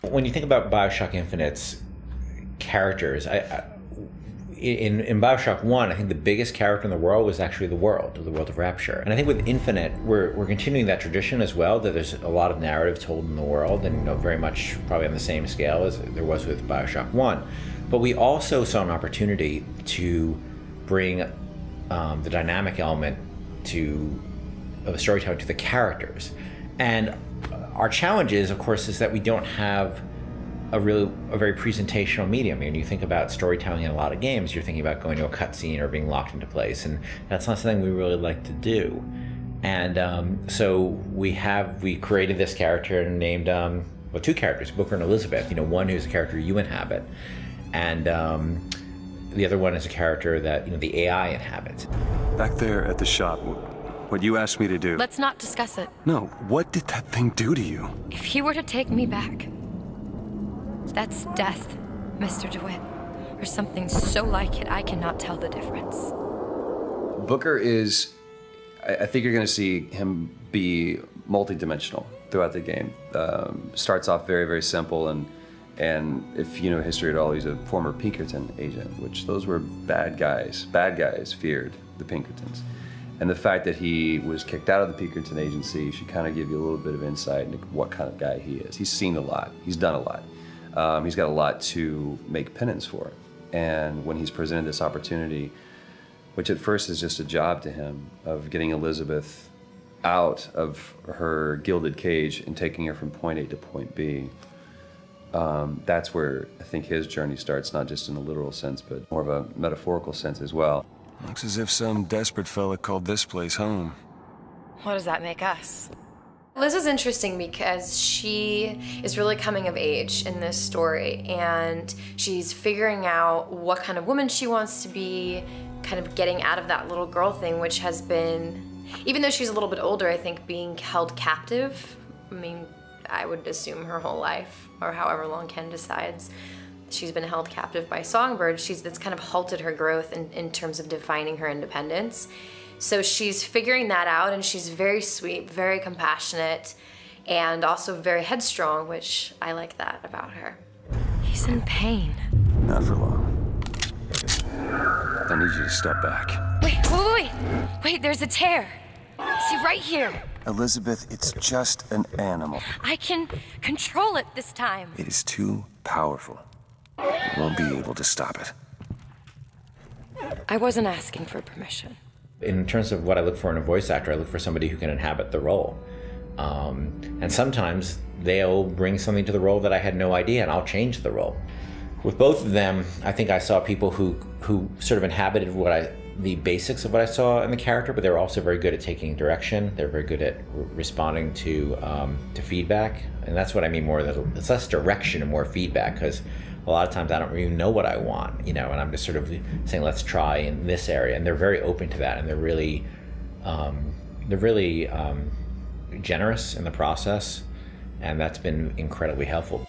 When you think about Bioshock Infinite's characters, in Bioshock 1, I think the biggest character in the world was actually the world of Rapture. And I think with Infinite, we're continuing that tradition as well, that there's a lot of narrative told in the world, and very much probably on the same scale as there was with Bioshock 1. But we also saw an opportunity to bring the dynamic element of storytelling to the characters. And our challenge of course, is that we don't have a very presentational medium. I mean, you think about storytelling in a lot of games, you're thinking about going to a cutscene or being locked into place, and that's not something we really like to do. And so we created this character and named, two characters, Booker and Elizabeth. One who's a character you inhabit, and the other one is a character that the AI inhabits. Back there at the shop, what you asked me to do. Let's not discuss it. No, what did that thing do to you? If he were to take me back, that's death, Mr. DeWitt. Or something so like it, I cannot tell the difference. Booker is, I think you're going to see him be multi-dimensional throughout the game. Starts off very, very simple, and if you know history at all, he's a former Pinkerton agent, which those were bad guys. Bad guys feared the Pinkertons. And the fact that he was kicked out of the Pinkerton agency should kind of give you a little bit of insight into what kind of guy he is. He's seen a lot, he's done a lot. He's got a lot to make penance for. And when he's presented this opportunity, which at first is just a job to him, of getting Elizabeth out of her gilded cage and taking her from point A to point B, that's where I think his journey starts, not just in a literal sense, but more of a metaphorical sense as well. Looks as if some desperate fella called this place home. What does that make us? Liz is interesting because she is really coming of age in this story, and she's figuring out what kind of woman she wants to be, kind of getting out of that little girl thing, which has been, even though she's a little bit older, I think being held captive, I mean, I would assume her whole life, or however long Ken decides, she's been held captive by songbirds. That's kind of halted her growth in terms of defining her independence. So she's figuring that out, and she's very sweet, very compassionate, and also very headstrong, which I like that about her. He's in pain. Not for long. I need you to step back. Wait, there's a tear. See, right here. Elizabeth, it's just an animal. I can control it this time. It is too powerful. You won't be able to stop it. I wasn't asking for permission. In terms of what I look for in a voice actor, I look for somebody who can inhabit the role. And sometimes they'll bring something to the role that I had no idea, and I'll change the role. With both of them, I think I saw people who sort of inhabited the basics of what I saw in the character, but they were also very good at taking direction. They're very good at responding to feedback, and that's what I mean more. That it's less direction and more feedback, because a lot of times I don't really know what I want, and I'm just sort of saying, let's try in this area, and they're very open to that, and they're really generous in the process, and that's been incredibly helpful.